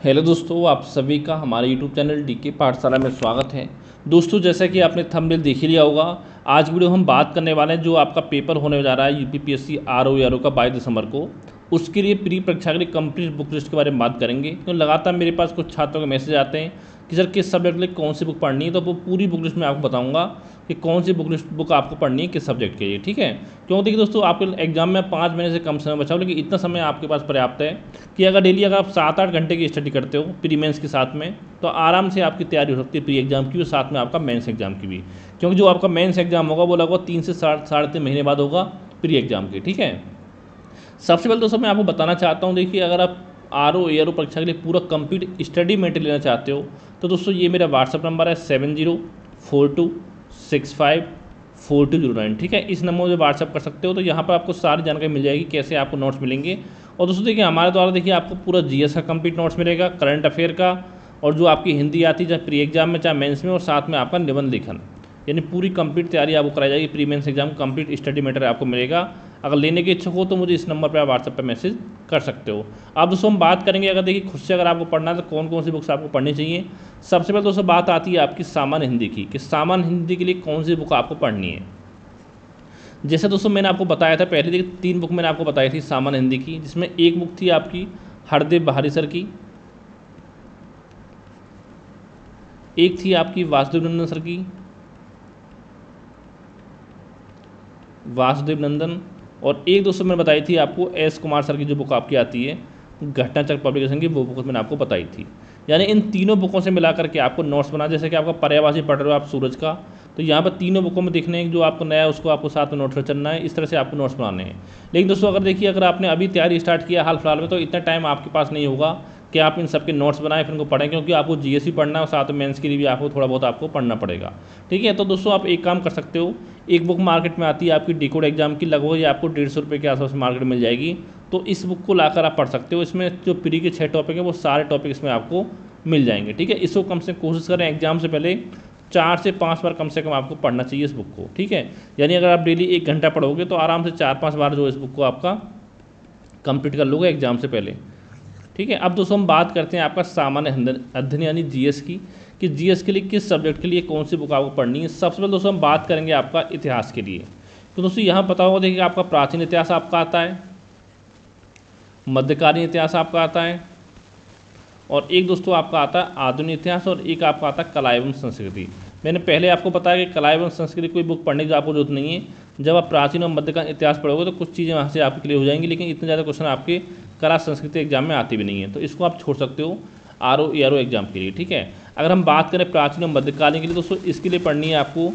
Hello दोस्तों, आप सभी का हमारे यूट्यूब चैनल डीके पाठशाला में स्वागत है। दोस्तों, जैसा कि आपने थंबनेल देख ही लिया होगा, आज वीडियो हम बात करने वाले हैं जो आपका पेपर होने जा रहा है यूपीपीएससी आरओ का 22 दिसंबर को। उसके लिए प्री परीक्षा के लिए कंप्लीट बुक लिस्ट के बारे में बात करेंगे। तो लगातार मेरे पास कुछ छात्रों के मैसेज आते हैं कि सर किस सब्जेक्ट के लिए कौन सी बुक पढ़नी है, तो वो पूरी बुक लिस्ट में आपको बताऊंगा कि कौन सी बुक आपको पढ़नी है किस सब्जेक्ट के लिए। ठीक है, क्योंकि देखिए दोस्तों, आपके एग्जाम में 5 महीने से कम समय बचा हो, लेकिन इतना समय आपके पास पर्याप्त है कि अगर डेली अगर आप 7-8 घंटे की स्टडी करते हो प्री मेंस के साथ में, तो आराम से आपकी तैयारी हो सकती है प्री एग्जाम की और साथ में आपका मेंस एग्जाम की भी। क्योंकि जो आपका मेंस एग्जाम होगा वो लगभग 3 से 3.5 महीने बाद होगा प्री एग्जाम के। ठीक है, सबसे पहले दोस्तों मैं आपको बताना चाहता हूँ, देखिए अगर आप आरओ परीक्षा के लिए पूरा कंप्लीट स्टडी मटेरियल लेना चाहते हो तो दोस्तों ये मेरा व्हाट्सअप नंबर है 7042654209। ठीक है, इस नंबर से व्हाट्सअप कर सकते हो। तो यहाँ पर आपको सारी जानकारी मिल जाएगी कैसे आपको नोट्स मिलेंगे। और दोस्तों देखिए, हमारे द्वारा देखिए आपको पूरा जीएस का कंप्लीट नोट्स मिलेगा, करंट अफेयर का, और जो आपकी हिंदी आती है चाहे प्री एग्जाम में चाहे मेंस में, और साथ में आपका निबंध लेखन, यानी पूरी कंप्लीट तैयारी आपको कराई जाएगी। Pre mains exam complete study material आपको मिलेगा। अगर लेने के इच्छुक हो तो मुझे इस नंबर पर आप व्हाट्सएप पर मैसेज कर सकते हो। अब दोस्तों हम बात करेंगे, अगर देखिए खुद से अगर आपको पढ़ना है तो कौन कौन सी बुक्स आपको पढ़नी चाहिए। सबसे पहले दोस्तों बात आती है आपकी सामान्य हिंदी की, कि सामान्य हिंदी के लिए कौन सी बुक आपको पढ़नी है। जैसे दोस्तों मैंने आपको बताया था पहले, देखिए 3 बुक मैंने आपको बताई थी सामान्य हिंदी की, जिसमें एक बुक थी आपकी हरदेव बहारी सर की, एक थी आपकी वासुदेव नंदन सर की, वासुदेव नंदन, और एक दोस्तों मैंने बताई थी आपको एस कुमार सर की जो बुक आपकी आती है घटनाचक्र पब्लिकेशन की, वो बुक मैंने आपको बताई थी। यानी इन तीनों बुकों से मिला करके आपको नोट्स बना, जैसे कि आपका पर्यायवाची पढ़ रहे हो आप सूरज का, तो यहाँ पर तीनों बुकों में देखने हैं जो आपको नया है उसको आपको साथ में नोट्स चलना है। इस तरह से आपको नोट्स बनाने हैं। लेकिन दोस्तों अगर देखिए, अगर आपने अभी तैयारी स्टार्ट किया हाल फिलहाल में, तो इतना टाइम आपके पास नहीं होगा कि आप इन सबके नोट्स बनाएं फिर इनको पढ़ें, क्योंकि आपको जीएस पढ़ना है और साथ में मेंस के लिए भी आपको थोड़ा बहुत आपको पढ़ना पड़ेगा। ठीक है, तो दोस्तों आप एक काम कर सकते हो, एक बुक मार्केट में आती है आपकी डिकोड एग्जाम की, लगभग ये आपको 150 रुपये के आसपास मार्केट मिल जाएगी। तो इस बुक को लाकर आप पढ़ सकते हो। इसमें जो प्री के 6 टॉपिक हैं वो सारे टॉपिक इसमें आपको मिल जाएंगे। ठीक है, इसको कम से कोशिश करें एग्जाम से पहले 4 से 5 बार कम से कम आपको पढ़ना चाहिए इस बुक को। ठीक है, यानी अगर आप डेली 1 घंटा पढ़ोगे तो आराम से 4-5 बार जो इस बुक को आपका कंप्लीट कर लोगे एग्जाम से पहले। ठीक है, अब दोस्तों हम बात करते हैं आपका सामान्य अध्ययन यानी जीएस की, कि जीएस के लिए किस सब्जेक्ट के लिए कौन सी बुक आपको पढ़नी है। सबसे पहले दोस्तों हम बात करेंगे आपका इतिहास के लिए। तो दोस्तों यहाँ पता होगा, देखिए आपका प्राचीन इतिहास आपका आता है, मध्यकालीन इतिहास आपका आता है, और एक दोस्तों आपका आता है आधुनिक इतिहास, और एक आपका आता है कला एवं संस्कृति। मैंने पहले आपको बताया कि कला एवं संस्कृति कोई बुक पढ़ने की आपको जरूरत नहीं है। जब आप प्राचीन और मध्यकालीन इतिहास पढ़ोगे तो कुछ चीज़ें वहाँ से आपके क्लियर हो जाएंगी, लेकिन इतने ज़्यादा क्वेश्चन आपके कला संस्कृति एग्जाम में आती भी नहीं है, तो इसको आप छोड़ सकते हो आरओ एग्जाम के लिए। ठीक है, अगर हम बात करें प्राचीन और मध्यकालीन के लिए, दोस्तों इसके लिए पढ़नी है आपको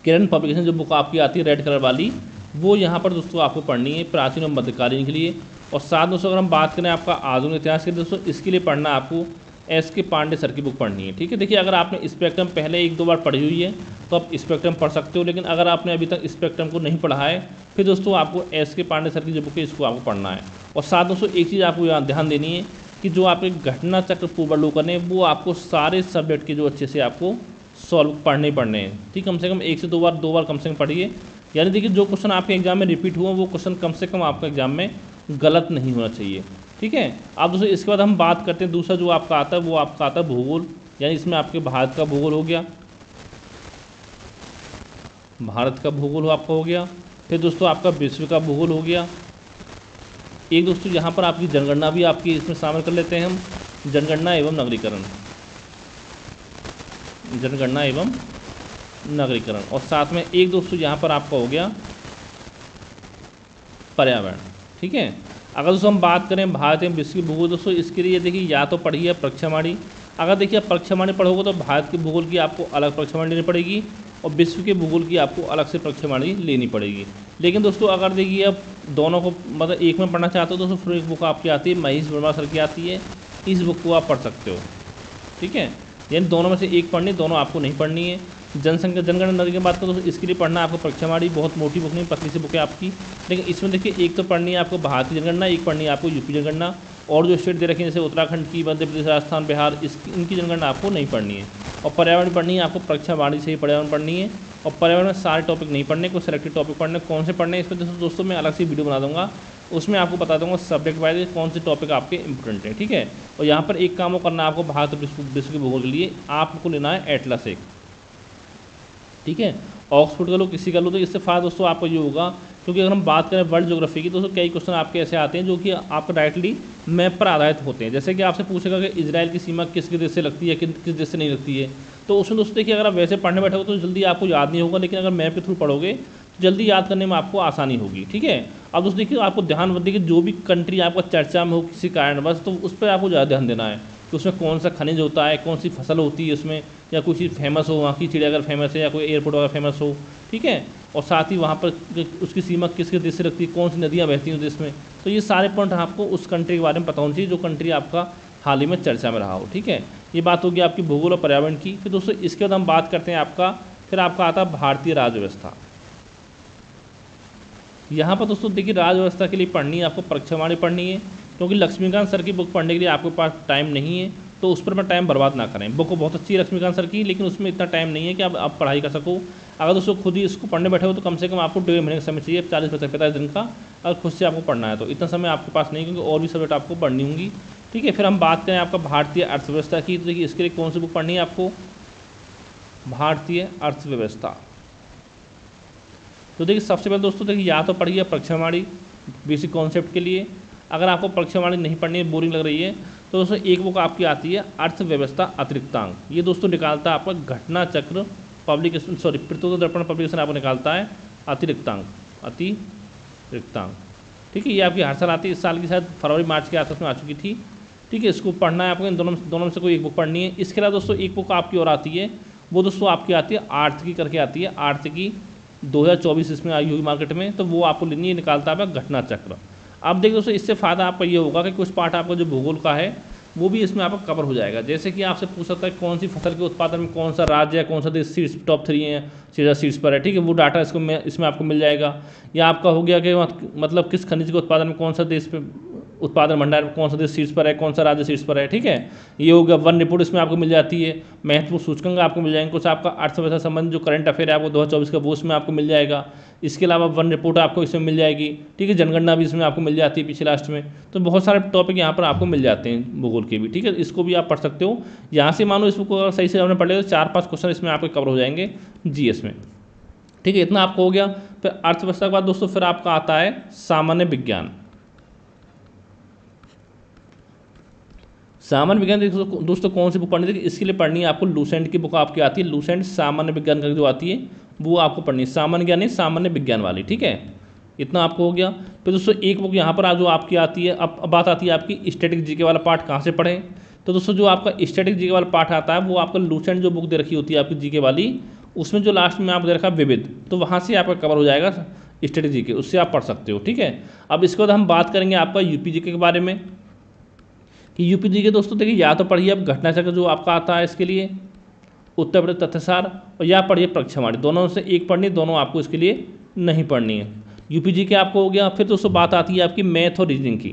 किरण पब्लिकेशन जो बुक आपकी आती है रेड कलर वाली, वो यहाँ पर दोस्तों आपको पढ़नी है प्राचीन और मध्यकालीन के लिए। और साथ दोस्तों अगर हम बात करें आपका आधुनिक इतिहास के, दोस्तों इसके लिए पढ़ना आपको एस के पांडे सर की बुक पढ़नी है। ठीक है, देखिए अगर आपने स्पेक्ट्रम पहले 1-2 बार पढ़ी हुई है तो आप स्पेक्ट्रम पढ़ सकते हो, लेकिन अगर आपने अभी तक स्पेक्ट्रम को नहीं पढ़ा है फिर दोस्तों आपको एस के पांडे सर की जो बुक है इसको आपको पढ़ना है। और साथ दोस्तों एक चीज़ आपको यहाँ ध्यान देनी है कि जो आपके घटना चक्र पूर्वावलोकन है वो आपको सारे सब्जेक्ट के जो अच्छे से आपको सॉल्व पढ़ने हैं। ठीक, कम से कम 1 से 2 बार कम से कम पढ़िए। यानी देखिए जो क्वेश्चन आपके एग्जाम में रिपीट हुआ वो क्वेश्चन कम से कम आपका एग्जाम में गलत नहीं होना चाहिए। ठीक है, अब दोस्तों इसके बाद हम बात करते हैं दूसरा जो आपका आता है वो आपका आता है भूगोल, यानी इसमें आपके भारत का भूगोल हो गया, भारत का भूगोल आपका हो गया। फिर दोस्तों आपका विश्व का भूगोल हो गया। एक दोस्तों यहाँ पर आपकी जनगणना भी आपकी इसमें शामिल कर लेते हैं हम, जनगणना एवं नगरीकरण, जनगणना एवं नगरीकरण। और साथ में एक दोस्तों यहाँ पर आपका हो गया पर्यावरण। ठीक है, अगर दोस्तों हम बात करें भारत एवं विश्व की भूगोल, दोस्तों इसके लिए देखिए या तो पढ़िए परीक्षावाणी। अगर देखिए आप परीक्षावाणी पढ़ोगे तो भारत के भूगोल की आपको अलग परीक्षावाणी लेनी पड़ेगी और विश्व के भूगोल की आपको अलग से परीक्षावाणी लेनी पड़ेगी। लेकिन दोस्तों अगर देखिए आप दोनों को मतलब एक में पढ़ना चाहते हो दोस्तों, फिर एक बुक आपकी आती है महेश वर्मा सर की आती है, इस बुक को आप पढ़ सकते हो। ठीक है, यानी दोनों में से एक पढ़नी, दोनों आपको नहीं पढ़नी है। जनगणना नगरी की बात करें तो इसके लिए पढ़ना आपको परीक्षावाणी, बहुत मोटी बुक नहीं, पतली सी बुक है आपकी। लेकिन इसमें देखिए एक तो पढ़नी है आपको भारत की जनगणना, एक पढ़नी है आपको यूपी जनगणना, और जो स्टेट दे रखी है जैसे उत्तराखंड की, मध्य प्रदेश, राजस्थान, बिहार, इनकी जनगणना आपको नहीं पढ़नी है। और पर्यावरण पढ़नी है आपको परीक्षावाणी से ही पर्यावरण पढ़नी है। और पर्यावरण में सारे टॉपिक नहीं पढ़ने, कुछ सेलेक्टेड टॉपिक पढ़ने, कौन से पढ़ने इसमें दोस्तों मैं अलग से वीडियो बना दूंगा। उसमें आपको बता दूंगा सब्जेक्ट वाइज कौन से टॉपिक आपके इंपॉर्टेंट हैं, ठीक है। और यहाँ पर एक काम करना है आपको भारत विश्व के भूगोल के लिए, आपको लेना है एटलस एक, ठीक है। ऑक्सफोर्ड का लो, किसी का लो, तो इससे फ़ायदा दोस्तों आपको ये होगा, क्योंकि अगर हम बात करें वर्ल्ड ज्योग्राफी की, दोस्तों कई क्वेश्चन आपके ऐसे आते हैं जो कि आपको डायरेक्टली मैप पर आधारित होते हैं। जैसे कि आपसे पूछेगा कि इजराइल की सीमा किस देश से लगती है, किस देश से नहीं लगती है, तो उसमें दोस्तों देखिए अगर आप वैसे पढ़ने बैठोगे तो जल्दी आपको याद नहीं होगा, लेकिन अगर मैप के थ्रू पढ़ोगे तो जल्दी याद करने में आपको आसानी होगी, ठीक है। अब दोस्तों देखिए आपको ध्यान रखिए कि जो भी कंट्री आपका चर्चा में हो किसी कारणवश, तो उस पर आपको ज़्यादा ध्यान देना है कि उसमें कौन सा खनिज होता है, कौन सी फसल होती है उसमें, या कोई चीज़ फेमस हो, वहाँ की चिड़ियाघर फेमस है, या कोई एयरपोर्ट वगैरह फेमस हो, ठीक है। और साथ ही वहाँ पर उसकी सीमा किस देश से लगती है, कौन सी नदियाँ बहती हैं उस देश में, तो ये सारे पॉइंट आपको उस कंट्री के बारे में पता होना चाहिए जो कंट्री आपका हाल ही में चर्चा में रहा हो, ठीक है। ये बात होगी आपकी भूगोल और पर्यावरण की। फिर दोस्तों इसके बाद हम बात करते हैं आपका, फिर आपका आता है भारतीय राज्य व्यवस्था। यहाँ पर दोस्तों देखिए राज्य व्यवस्था के लिए पढ़नी है आपको परीक्षावाणी पढ़नी है, क्योंकि लक्ष्मीकांत सर की बुक पढ़ने के लिए आपके पास टाइम नहीं है, तो उस पर मैं टाइम बर्बाद ना करें। बुक बहुत अच्छी है लक्ष्मीकांत सर की, लेकिन उसमें इतना टाइम नहीं है कि आप पढ़ाई कर सको। अगर दोस्तों खुद ही इसको पढ़ने बैठे हो तो कम से कम आपको 1.5 महीने का समय चाहिए, 40-45 दिन का, अगर खुद से आपको पढ़ना है तो इतना समय आपके पास नहीं, क्योंकि और भी सब्जेक्ट आपको पढ़नी होंगी, ठीक है। फिर हम बात करें आपका भारतीय अर्थव्यवस्था की, तो देखिए इसके लिए कौन सी बुक पढ़नी है आपको, भारतीय अर्थव्यवस्था। तो देखिए सबसे पहले दोस्तों देखिए या तो पढ़िए परीक्षावाणी बेसिक कॉन्सेप्ट के लिए। अगर आपको परीक्षावाणी नहीं पढ़नी है, बोरिंग लग रही है, तो दोस्तों एक बुक आपकी आती है अर्थव्यवस्था अतिरिक्तांक। ये दोस्तों निकालता है आपका घटना चक्र पब्लिकेशन, सॉरी प्रत्योत्तर दर्पण पब्लिकेशन आपको निकालता है अतिरिक्तांक, ठीक है। ये आपकी हर साल आती है, इस साल की शायद फरवरी मार्च के आसपास में आ चुकी थी, ठीक है। इसको पढ़ना है आपको, इन दोनों में से कोई एक बुक पढ़नी है। इसके अलावा दोस्तों एक बुक आपकी और आती है, वो दोस्तों आपकी आती है आर्थिकी करके आती है, आर्थिकी 2024 इसमें आई हुई मार्केट में, तो वो आपको लेनी है, निकालता है घटना चक्र। अब देखिए दोस्तों इससे फ़ायदा आपका ये होगा कि कुछ पार्ट आपका जो भूगोल का है वो भी इसमें आपका कवर हो जाएगा। जैसे कि आपसे पूछ सकता है कौन सी फसल के उत्पादन में कौन सा राज्य है, कौन सा देश सीट्स टॉप 3 है, सीट्स पर है, ठीक है, वो डाटा इसमें आपको मिल जाएगा। या आपका हो गया कि मतलब किस खनिज के उत्पादन में कौन सा देश पे उत्पादन भंडार में कौन सा देश सीट्स पर है, कौन सा राज्य सीट्स पर है, ठीक है। ये हो गया वन रिपोर्ट, इसमें आपको मिल जाती है। महत्वपूर्ण सूचकांक आपको मिल जाएंगे, कुछ आपका अर्थव्यवस्था संबंधित जो करंट अफेयर है आपको 2024 का, वो इसमें आपको मिल जाएगा। इसके अलावा वन रिपोर्ट आपको इसमें मिल जाएगी, ठीक है। जनगणना भी इसमें आपको मिल जाती है पीछे लास्ट में। तो बहुत सारे टॉपिक यहाँ पर आपको मिल जाते हैं भूगोल के भी, ठीक है। इसको भी आप पढ़ सकते हो। यहाँ से मानो इसको अगर सही से आपने पढ़ लिया तो 4-5 क्वेश्चन इसमें आपके कवर हो जाएंगे जीएस में, ठीक है। इतना आपको हो गया। फिर अर्थव्यवस्था के बाद दोस्तों फिर आपका आता है सामान्य विज्ञान। सामान्य विज्ञान दोस्तों कौन सी बुक पढ़नी थी, इसके लिए पढ़नी है आपको लूसेंट की बुक आपकी आती है, लूसेंट सामान्य विज्ञान का जो आती है वो आपको पढ़नी है, सामान्य ज्ञान नहीं सामान्य विज्ञान वाली, ठीक है। इतना आपको हो गया। फिर दोस्तों एक बुक यहाँ पर जो आपकी आती है, अब बात आती है आपकी स्टैटिक जीके वाला पार्ट कहाँ से पढ़ें। तो दोस्तों जो आपका स्टैटिक जीके वाला पार्ट आता है वो आपका लूसेंट जो बुक दे रखी होती है आपकी जीके वाली, उसमें जो लास्ट में आप दे रखा है विविध, तो वहाँ से आपका कवर हो जाएगा स्टैटिक जीके, उससे आप पढ़ सकते हो, ठीक है। अब इसके बाद हम बात करेंगे आपका यूपी जीके के बारे में कि यूपी जीके दोस्तों देखिए या तो पढ़िए अब घटना चक्र जो आपका आता है इसके लिए, उत्तर प्रदेश तथ्यसार, और या पढ़िए परीक्षावाणी, दोनों से एक पढ़नी, दोनों आपको इसके लिए नहीं पढ़नी है। यूपी जीके आपको हो गया। फिर दोस्तों बात आती है आपकी मैथ और रीजनिंग की,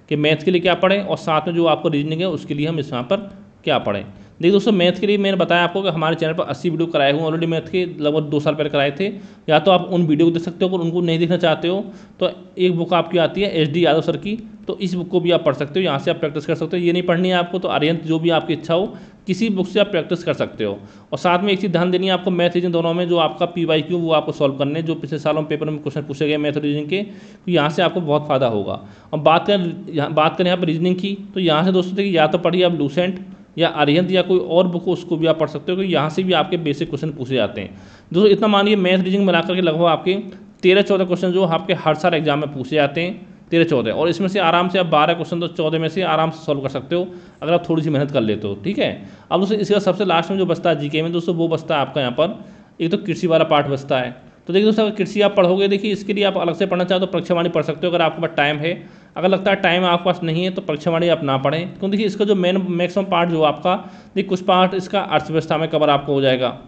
कि मैथ के लिए क्या पढ़ें और साथ में जो आपको रीजनिंग है उसके लिए हम इस यहाँ पर क्या पढ़ें। देखिए दोस्तों मैथ के लिए मैंने बताया आपको कि हमारे चैनल पर 80 वीडियो कराए हुए ऑलरेडी, मैथ के लगभग 2 साल पहले कराए थे। या तो आप उन वीडियो को देख सकते हो, अगर उनको नहीं देखना चाहते हो तो एक बुक आपकी आती है SD यादव सर की, तो इस बुक को भी आप पढ़ सकते हो, यहाँ से आप प्रैक्टिस कर सकते हो। ये नहीं पढ़नी है आपको तो आर्यंत जो भी आपकी इच्छा हो किसी बुक से आप प्रैक्टिस कर सकते हो। और साथ में एक चीज़ ध्यान देनी है आपको, मैथ रीजनिंग दोनों में जो आपका PYQ वो आपको सॉल्व करने, जो पिछले सालों में पेपर में क्वेश्चन पूछे गए मैथ रीजनिंग के, तो यहाँ से आपको बहुत फायदा होगा। और बात करें यहाँ पर रीजनिंग की, तो यहाँ से दोस्तों देखिए या तो पढ़िए आप लूसेंट या अरिहंत या कोई और बुक हो उसको भी आप पढ़ सकते हो, क्योंकि यहाँ से भी आपके बेसिक क्वेश्चन पूछे जाते हैं। दोस्तों इतना मानिए मैथ रीजनिंग मिला करके लगभग आपके 13-14 क्वेश्चन जो आपके हर साल एग्जाम में पूछे जाते हैं, 13-14, और इसमें से आराम से आप 12 क्वेश्चन तो 14 में से आराम से सॉल्व कर सकते हो अगर आप थोड़ी सी मेहनत कर लेते हो, ठीक है। अब दोस्तों इसके बाद सबसे लास्ट में जो बचता है जीके में दोस्तों, वो बचता है आपका यहाँ पर एक तो कृषि वाला पार्ट बचता है। तो देखिए दोस्तों अगर कृषि आप पढ़ोगे, देखिए इसके लिए आप अलग से पढ़ना चाहो तो परीक्षावाणी पढ़ सकते हो अगर आपके पास टाइम है। अगर लगता है टाइम आपके पास नहीं है तो परीक्षावाणी आप ना पढ़ें, क्योंकि देखिए इसका जो मैक्सिमम पार्ट जो आपका, देखिए कुछ पार्ट इसका अर्थव्यवस्था में कवर आपको हो जाएगा,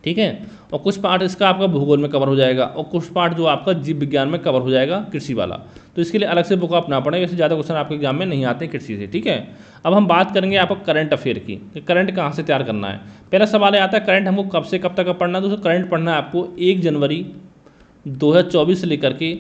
ठीक है, और कुछ पार्ट इसका आपका भूगोल में कवर हो जाएगा, और कुछ पार्ट जो आपका जीव विज्ञान में कवर हो जाएगा कृषि वाला। तो इसके लिए अलग से बुक आप ना पढ़ें, वैसे ज़्यादा क्वेश्चन आपके एग्जाम में नहीं आते कृषि से, ठीक है। अब हम बात करेंगे आपको करंट अफेयर की, कि करंट कहाँ से तैयार करना है। पहला सवाल आता है करंट हमको कब से कब तक पढ़ना है। दोस्तों करंट पढ़ना है आपको 1 जनवरी 2024 से लेकर के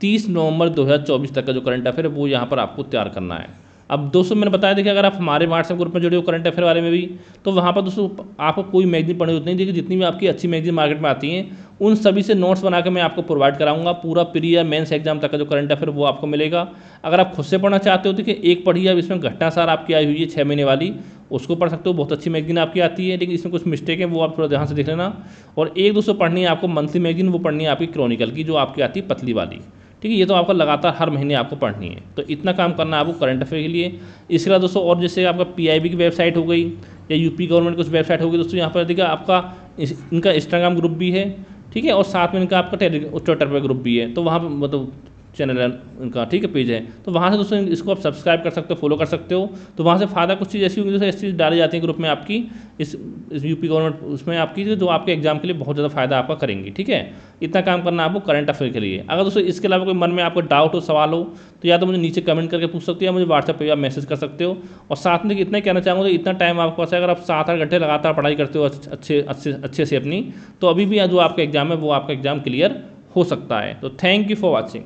30 नवंबर 2024 तक का जो करंट अफेयर है वो यहाँ पर आपको तैयार करना है। अब दोस्तों मैंने बताया देखिए, अगर आप हमारे व्हाट्सएप ग्रुप में जुड़े हो करंट अफेयर वाले में भी, तो वहाँ पर दोस्तों आपको कोई मैगजीन पढ़ने की जरूरत नहीं। देखिए जितनी भी आपकी अच्छी मैगजीन मार्केट में आती हैं उन सभी से नोट्स बना के मैं आपको प्रोवाइड कराऊंगा। पूरा प्री या मेंस एग्जाम तक का जो करंट अफेयर वो आपको मिलेगा। अगर आप खुद से पढ़ना चाहते हो देखिए, एक पढ़िए, अब इसमें घटनासार आपकी आई हुई है 6 महीने वाली, उसको पढ़ सकते हो, बहुत अच्छी मैगजीन आपकी आती है, लेकिन इसमें कुछ मिस्टेक है वो आप थोड़ा ध्यान से देख लेना। और एक दोस्तों पढ़नी है आपको मंथली मैगजीन, वो पढ़नी है आपकी क्रॉनिकल की, जो आपकी आती है पतली वाली। ठीक है, ये तो आपका लगातार हर महीने आपको पढ़नी है। तो इतना काम करना है आपको करंट अफेयर के लिए। इसके अलावा दोस्तों और जैसे आपका पीआईबी की वेबसाइट हो गई या यूपी गवर्नमेंट कुछ वेबसाइट हो गई दोस्तों, यहाँ पर देखिए आपका इनका इंस्टाग्राम ग्रुप भी है, ठीक है, और साथ में इनका आपका ट्विटर पर ग्रुप भी है, तो वहाँ पर मतलब चैनल है उनका, ठीक है, पेज है, तो वहाँ से दोस्तों इसको आप सब्सक्राइब कर सकते हो, फॉलो कर सकते हो। तो वहाँ से फ़ायदा कुछ चीज़ ऐसी होगी जैसे ऐसी चीज़ डाली जाती है ग्रुप में आपकी, इस यूपी गवर्नमेंट उसमें आपकी, जो आपके एग्जाम के लिए बहुत ज़्यादा फायदा आपका करेंगी। ठीक है, इतना काम करना आपको करंट अफेयर के लिए। अगर दोस्तों इसके अलावा कोई मन में आपको डाउट हो, सवाल हो, तो या तो मुझे नीचे कमेंट करके पूछ सकते हो या मुझे व्हाट्सएप पे आप मैसेज कर सकते हो। और साथ में इतना ही कहना चाहूँगा, तो इतना टाइम आपके पास है, अगर आप 7-8 घंटे लगातार पढ़ाई करते हो अच्छे से अपनी, तो अभी भी जो आपका एग्जाम है वो आपका एग्जाम क्लियर हो सकता है। तो थैंक यू फॉर वॉचिंग।